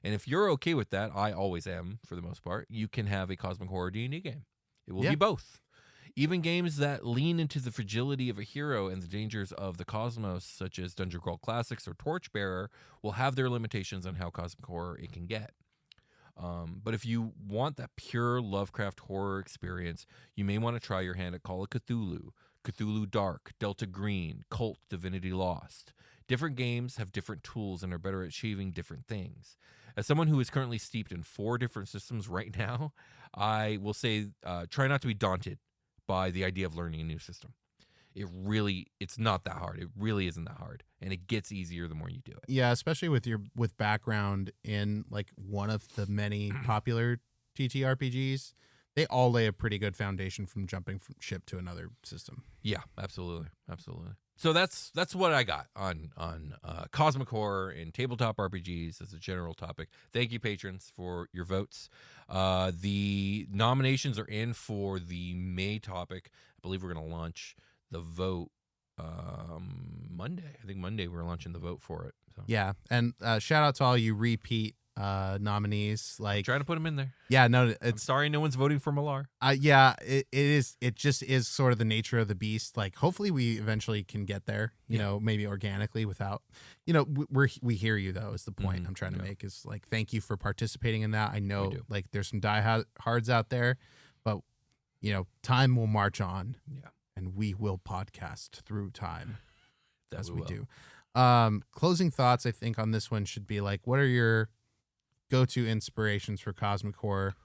And if you're okay with that, I always am for the most part, you can have a Cosmic Horror D&D game. It will be both. Even games that lean into the fragility of a hero and the dangers of the cosmos, such as Dungeon Crawl Classics or Torchbearer, will have their limitations on how Cosmic Horror it can get. But if you want that pure Lovecraft horror experience, you may want to try your hand at Call of Cthulhu, Cthulhu Dark, Delta Green, Cult, Divinity Lost. Different games have different tools and are better at achieving different things. As someone who is currently steeped in 4 different systems right now, I will say try not to be daunted by the idea of learning a new system. It's not that hard. It really isn't that hard. And it gets easier the more you do it. Yeah, especially with background in like one of the many popular TTRPGs, they all lay a pretty good foundation from jumping from ship to another system. Yeah, absolutely. So that's what I got on Cosmic Horror and tabletop RPGs as a general topic. Thank you, patrons, for your votes. The nominations are in for the May topic. I believe we're going to launch the vote Monday. I think Monday we're launching the vote for it. So. Yeah, and shout out to all you repeat nominees. Like, trying to put them in there. Yeah, no, I'm sorry no one's voting for Malar. Yeah, it is. It just is sort of the nature of the beast. Like, hopefully we eventually can get there. You know, maybe organically without. You know, we hear you though. Is the point I'm trying to make? Is like, thank you for participating in that. I know like there's some diehards out there, but you know, time will march on. Yeah. And we will podcast through time, as we do. do. Closing thoughts, I think, on this one should be like, what are your go-to inspirations for Cosmic Horror?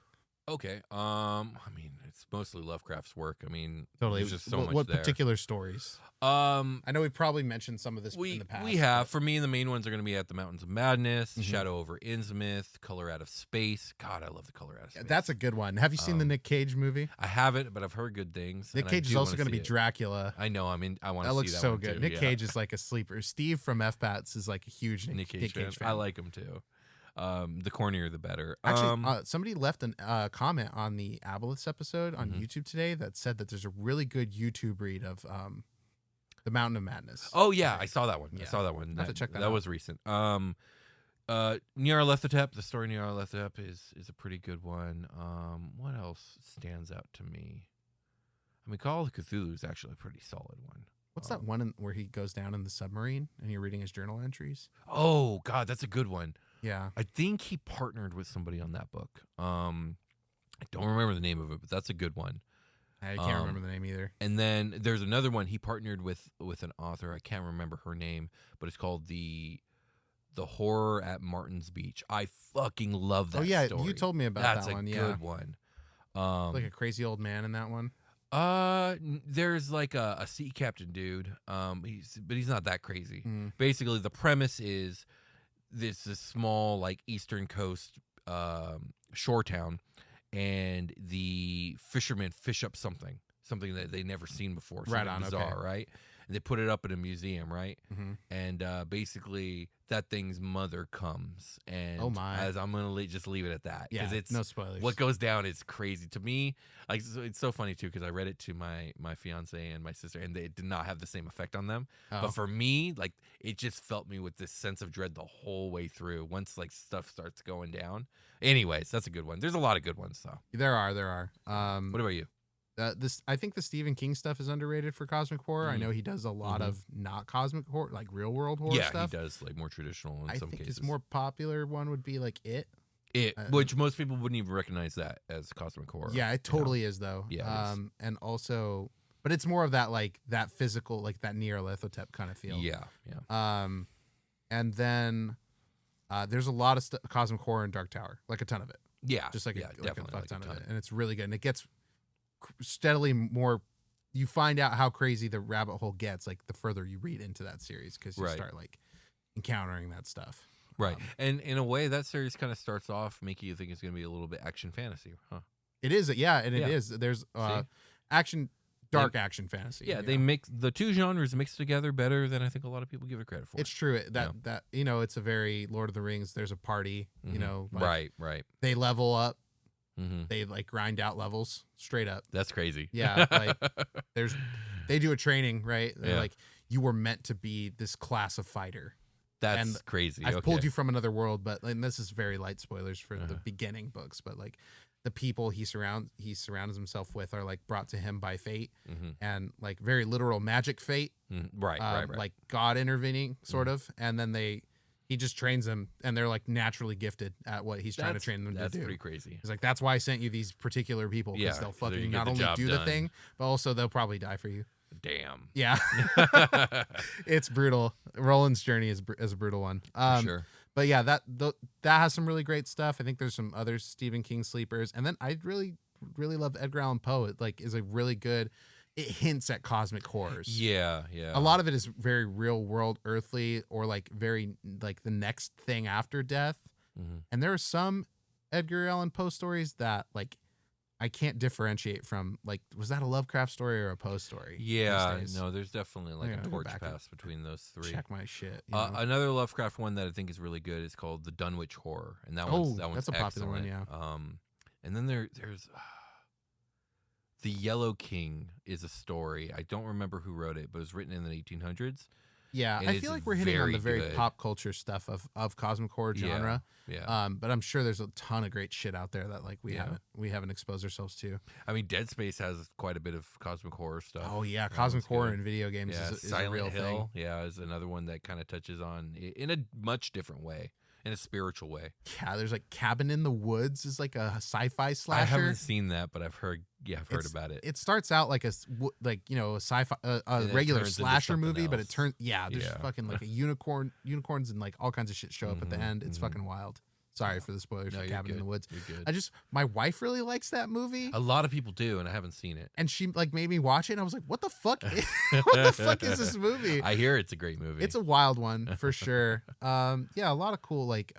Okay. I mean, it's mostly Lovecraft's work. I mean, totally. There's just so much what there. particular stories? I know we've probably mentioned some of this in the past. We have. For me, the main ones are going to be At the Mountains of Madness, Shadow over Innsmouth, Color Out of Space. God, I love the Color Out of Space. That's a good one. Have you seen the Nick Cage movie? I haven't, but I've heard good things. Nick Cage is also going to be Dracula. I know. I mean, I want to see that. That looks so one good. too. Nick Cage is like a sleeper. Steve from FBATS is like a huge Nick Cage fan. I like him too. The cornier, the better. Actually, somebody left a comment on the Aboleths episode on YouTube today that said that there's a really good YouTube read of The Mountain of Madness. Oh yeah, I saw that one. Yeah. I saw that one. I have to check that out. That was recent. Nyarlathotep, the story Nyarlathotep is a pretty good one. What else stands out to me? I mean, Call of Cthulhu is actually a pretty solid one. What's that one where he goes down in the submarine and you're reading his journal entries? Oh God, that's a good one. Yeah. I think he partnered with somebody on that book. I don't remember the name of it, but that's a good one. I can't remember the name either. And then there's another one he partnered with an author. I can't remember her name, but it's called The Horror at Martin's Beach. I fucking love that story. You told me about that one. That's a good one. Like a crazy old man in that one. There's like a sea captain dude. But he's not that crazy. Basically, the premise is this small like eastern coast shore town, and the fishermen fish up something that they never seen before. Right on, bizarre, okay. Right? And they put it up in a museum, right? And basically that thing's mother comes, and as I'm gonna just leave it at that, because it's no spoilers. What goes down is crazy to me. Like, it's so funny too, because I read it to my fiance and my sister, and they did not have the same effect on them. But for me, like, it just felt me with this sense of dread the whole way through. Once like stuff starts going down. Anyways, that's a good one. There's a lot of good ones though. There are. What about you? I think the Stephen King stuff is underrated for Cosmic Horror. I know he does a lot of not cosmic horror, like real world horror stuff. Yeah, he does like more traditional in some cases. I think his more popular one would be like It, which most people wouldn't even recognize that as cosmic horror. Yeah, it totally is though. Yeah, it is. And also, but it's more of that like that physical, like that Nyarlathotep kind of feel. Yeah. And then there's a lot of cosmic horror in Dark Tower, like a ton of it. Yeah, just like a definitely fuck ton of it, and it's really good. And it gets steadily more. You find out how crazy the rabbit hole gets, like the further you read into that series, because you start like encountering that stuff. Right, and in a way, that series kind of starts off making you think it's going to be a little bit action fantasy, huh? It is, yeah, and it is. There's action, dark action fantasy. Yeah, they mix the two genres mixed together better than I think a lot of people give it credit for. It's true that it's a very Lord of the Rings. There's a party, you know, like, right. They level up. They like grind out levels straight up. That's crazy. Yeah, like they do a training, right? They're like, you were meant to be this class of fighter. That's crazy. I've pulled you from another world, but and this is very light spoilers for the beginning books, but like the people he surrounds himself with are like brought to him by fate, and like very literal magic fate, right. like God intervening sort of, and then he just trains them, and they're like naturally gifted at what he's trying to train them to do. That's pretty crazy. He's like, that's why I sent you these particular people, because they'll fucking not only do the thing, but also they'll probably die for you. Damn. Yeah. It's brutal. Roland's journey is a brutal one. For sure. But yeah, that has some really great stuff. I think there's some other Stephen King sleepers, and then I really love Edgar Allan Poe. It like is a really good. It hints at cosmic horrors. Yeah. A lot of it is very real world, earthly, or like very like the next thing after death. And there are some Edgar Allan Poe stories that like I can't differentiate from. Like, was that a Lovecraft story or a Poe story? Yeah, no, there's definitely like a torch pass between those three. Check my shit. Another Lovecraft one that I think is really good is called the Dunwich Horror, and that one's that's a popular one. Yeah. And then there's the Yellow King is a story. I don't remember who wrote it, but it was written in the 1800s. Yeah, I feel like we're hitting on the very pop culture stuff of cosmic horror genre. Yeah. But I'm sure there's a ton of great shit out there that like we haven't exposed ourselves to. I mean, Dead Space has quite a bit of cosmic horror stuff. Oh yeah, cosmic horror in video games is a real Hill, thing. Yeah, is another one that kind of touches on in a much different way. In a spiritual way. Yeah, there's like Cabin in the Woods is like a sci-fi slasher. I haven't seen that, but I've heard about it. It starts out like a sci-fi regular slasher movie, but it turns there's fucking like a unicorns and like all kinds of shit show up at the end. It's fucking wild. Sorry for the spoilers for Cabin in the Woods. You're good. My wife really likes that movie. A lot of people do, and I haven't seen it. And she like made me watch it, and I was like, "What the fuck? What the fuck is this movie?" I hear it's a great movie. It's a wild one for sure. A lot of cool like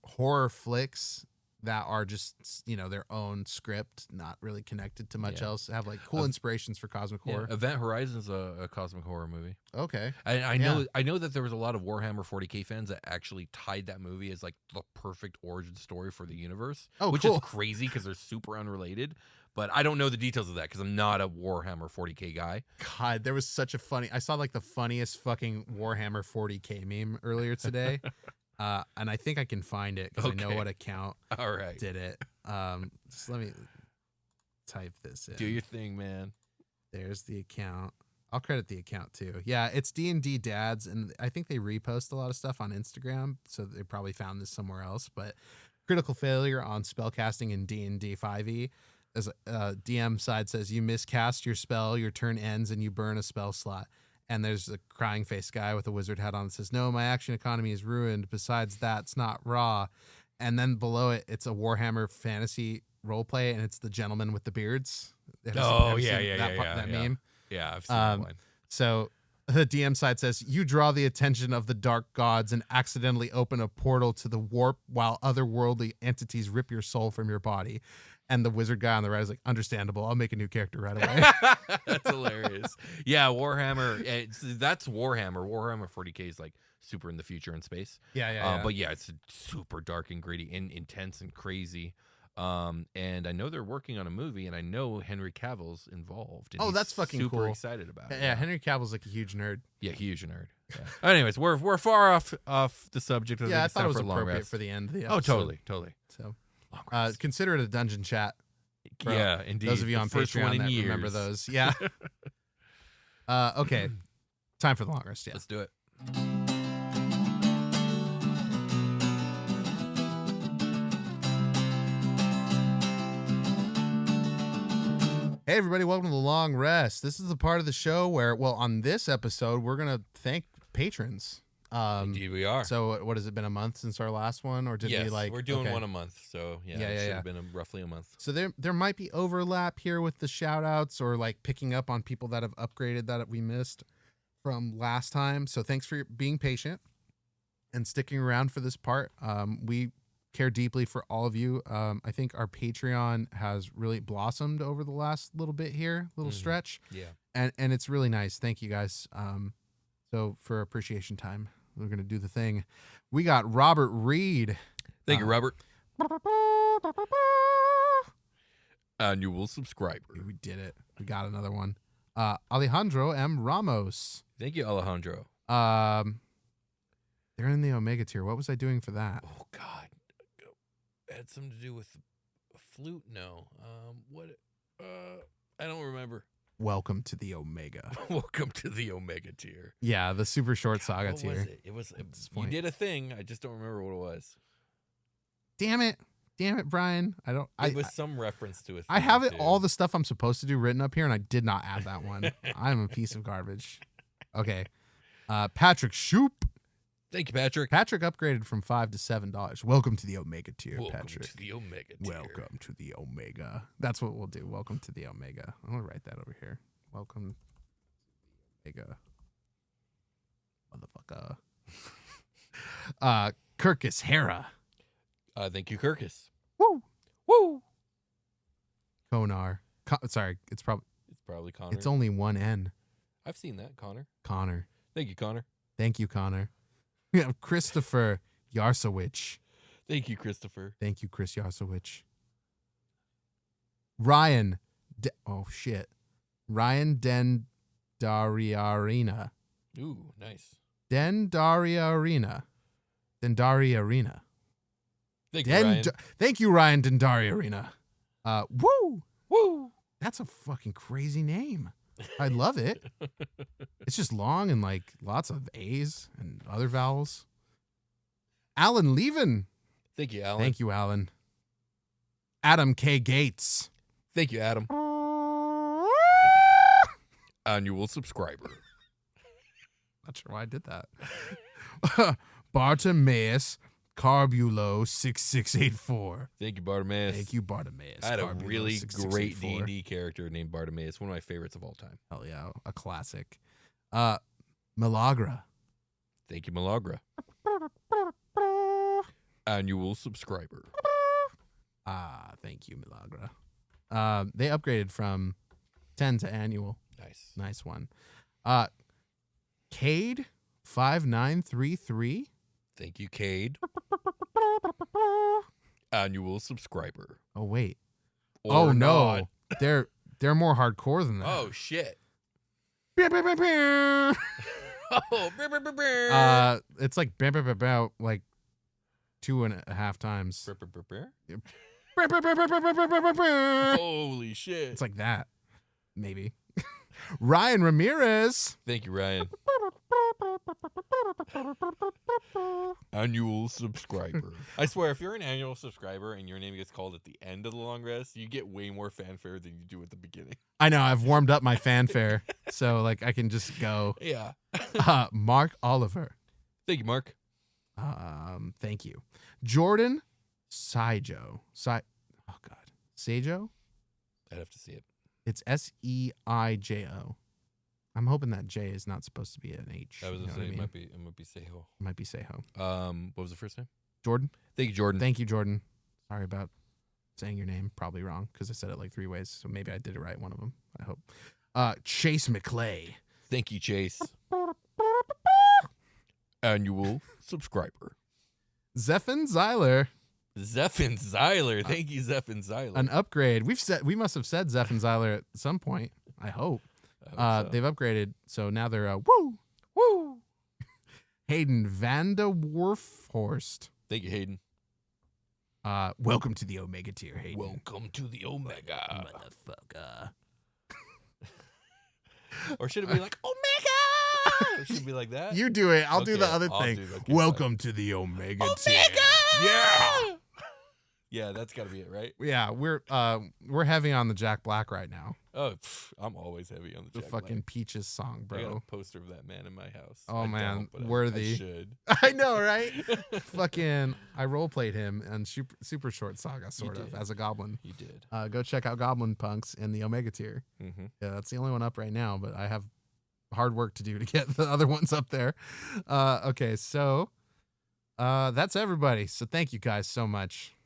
horror flicks that are just their own script, not really connected to much else. Have like cool inspirations for cosmic horror. Event Horizon's a cosmic horror movie. Okay, I know that there was a lot of Warhammer 40K fans that actually tied that movie as like the perfect origin story for the universe. Which is crazy because they're super unrelated. But I don't know the details of that because I'm not a Warhammer 40K guy. God, there was such I saw like the funniest fucking Warhammer 40K meme earlier today. And I think I can find it because I know what account did it. Just let me type this in. Do your thing, man. There's the account. I'll credit the account too. Yeah, it's D&D Dads, and I think they repost a lot of stuff on Instagram, so they probably found this somewhere else. But critical failure on spellcasting in D&D 5e. As DM side says, you miscast your spell, your turn ends, and you burn a spell slot. And there's a crying face guy with a wizard hat on that says, no, my action economy is ruined. Besides that, it's not raw. And then below it, it's a Warhammer fantasy roleplay, and it's the gentleman with the beards. That meme. Yeah, I've seen that one. So the DM side says, you draw the attention of the dark gods and accidentally open a portal to the warp while otherworldly entities rip your soul from your body. And the wizard guy on the right is like, understandable. I'll make a new character right away. That's hilarious. Yeah, Warhammer. That's Warhammer. Warhammer 40K is like super in the future in space. Yeah. But yeah, it's super dark and gritty and intense and crazy. And I know they're working on a movie, and I know Henry Cavill's involved. And that's fucking cool. Super excited about it. Yeah, Henry Cavill's like a huge nerd. Yeah, huge nerd. Yeah. Anyways, we're far off the subject. I thought it was appropriate for the end of the episode. Oh, totally. So. Consider it a dungeon chat. Bro. Yeah, indeed. Those of you on Patreon that remember those. Yeah. Okay. Time for the long rest. Yeah. Let's do it. Hey, everybody. Welcome to the long rest. This is the part of the show where, on this episode, we're going to thank patrons. Indeed we are. So what has it been, a month since our last one, or did we we're doing one a month, so it should have been roughly a month. So there might be overlap here with the shout outs, or like picking up on people that have upgraded that we missed from last time. So thanks for being patient and sticking around for this part. We care deeply for all of you. I think our Patreon has really blossomed over the last little bit here, stretch. Yeah. And it's really nice. Thank you guys. So for appreciation time, we're going to do the thing. We got Robert Reed. Thank you, Robert. Annual subscriber. We did it. We got another one. Alejandro M. Ramos. Thank you, Alejandro. They're in the Omega tier. What was I doing for that? Oh God, it had something to do with a flute. No, what? I don't remember. Welcome to the Omega. Welcome to the Omega tier. Yeah, the super short saga What tier. was it? It was. You did a thing. I just don't remember what it was. Damn it, Brian. It was some reference to it. I have it all the stuff I'm supposed to do written up here, and I did not add that one. I'm a piece of garbage. Okay, Patrick Shoop. Thank you, Patrick. Patrick upgraded from $5 to $7. Welcome to the Omega tier, Welcome Patrick. to the Omega tier. Welcome to the Omega. That's what we'll do. Welcome to the Omega. I'm gonna write that over here. Welcome to the Omega. Motherfucker. Kirkus Hera. Thank you, Kirkus. Woo. Woo. Konar. Sorry, it's probably Connor. It's only one N. I've seen that, Connor. Connor. Thank you, Connor. Thank you, Connor. We have Christopher Yarsowicz. Thank you, Christopher. Thank you, Chris Yarsowicz. Ryan. Ryan Dendariarina. Ooh, nice. Dendariarina. Dendariarina. Thank you, Ryan. Thank you, Ryan Dendariarina. Woo! Woo! That's a fucking crazy name. I love it. It's just long and like lots of A's and other vowels. Alan Levin. Thank you, Alan. Thank you, Alan. Adam K. Gates. Thank you, Adam. Annual subscriber. Not sure why I did that. Bartimaeus Carbulo 6684. Thank you, Bartimaeus. Thank you, Bartimaeus. I had a Carbulo really 6684. great D&D character named Bartimaeus, one of my favorites of all time. Hell yeah, a classic. Malagra. Thank you, Malagra. Annual subscriber. Thank you, Malagra. They upgraded from 10 to annual. Nice one. Cade 5933. Thank you, Cade. Annual subscriber. Oh wait. Or no. not. They're more hardcore than that. Oh shit. It's like like 2.5 times. Holy shit. It's like that. Maybe. Ryan Ramirez. Thank you, Ryan. Annual subscriber. I swear, if you're an annual subscriber and your name gets called at the end of the long rest, you get way more fanfare than you do at the beginning. I know. I've warmed up my fanfare, so like I can just go. Yeah. Mark Oliver. Thank you, Mark. Thank you. Jordan Saijo. Oh God. Saijo? I'd have to see it. It's Seijo. I'm hoping that J is not supposed to be an H. I was gonna say it might be Seho. It might be Seho. What was the first name? Jordan. Thank you, Jordan. Thank you, Jordan. Sorry about saying your name probably wrong because I said it like 3 ways, so maybe I did it right one of them. I hope. Chase McClay. Thank you, Chase. Annual subscriber. Zephon Zeiler. Zephon Zeiler. Thank you, Zephon Zeiler. An upgrade. We must have said Zephon Zeiler at some point. I hope. So. They've upgraded, so now they're woo. Hayden Vanda Warfhorst. Thank you, Hayden. Welcome to the Omega tier, Hayden. Welcome to the Omega. Motherfucker. Or should it be like Omega? Or should it be like that? You do it. I'll do the Okay, other I'll thing. do the- Welcome to the Omega tier. Yeah. Yeah, that's got to be it, right? Yeah, we're heavy on the Jack Black right now. Oh, I'm always heavy on the Jack fucking Black. Peaches song, I got bro. a poster of that man in my house. Oh, I man, don't, but worthy. I should. I know, right? Fucking, I roleplayed him on Super Short Saga, sort of, did. as a goblin. You did. Go check out Goblin Punks in the Omega tier. Mm-hmm. Yeah, that's the only one up right now, but I have hard work to do to get the other ones up there. Okay, so that's everybody. So thank you guys so much.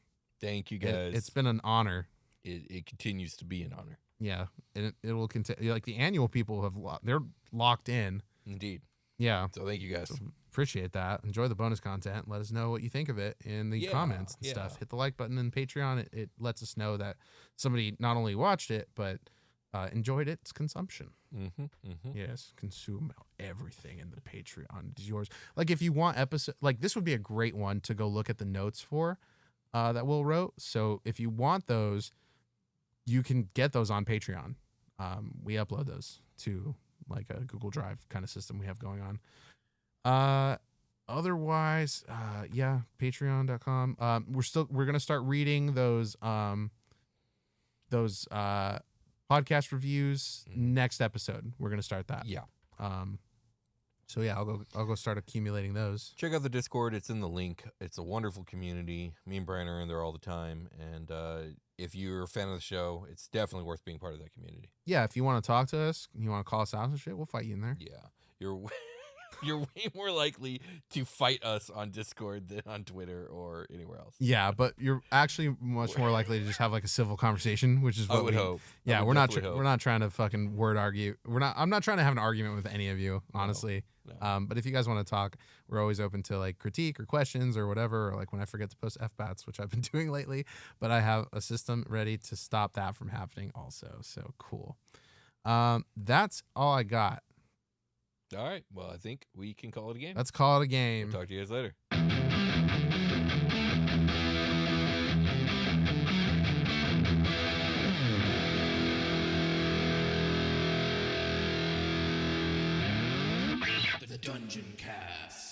Thank you, guys. It's been an honor. It continues to be an honor. Yeah, and it will continue. Like the annual people they're locked in. Indeed. Yeah. So thank you guys. Appreciate that. Enjoy the bonus content. Let us know what you think of it in the comments and stuff. Hit the like button and Patreon. It lets us know that somebody not only watched it, but enjoyed its consumption. Yes, consume everything in the Patreon. It's yours. Like if you want episode, like this would be a great one to go look at the notes for that Will wrote. So if you want those, you can get those on Patreon. We upload those to like a Google Drive kind of system we have going on. Otherwise, yeah, patreon.com. We're going to start reading those podcast reviews next episode. We're going to start that. Yeah. So yeah, I'll go start accumulating those. Check out the Discord. It's in the link. It's a wonderful community. Me and Brian are in there all the time. And if you're a fan of the show, it's definitely worth being part of that community. Yeah, if you want to talk to us, you want to call us out and shit, we'll fight you in there. Yeah. You're way more likely to fight us on Discord than on Twitter or anywhere else. Yeah, but you're actually much more likely to just have like a civil conversation, which is what I would hope. Yeah, we're not trying to fucking word argue. I'm not trying to have an argument with any of you, honestly. No. But if you guys want to talk, we're always open to like critique or questions or whatever. Or like when I forget to post FBATs, which I've been doing lately, but I have a system ready to stop that from happening also. So cool. That's all I got. All right. Well, I think we can call it a game. Let's call it a game. We'll talk to you guys later. The Dungeoncast.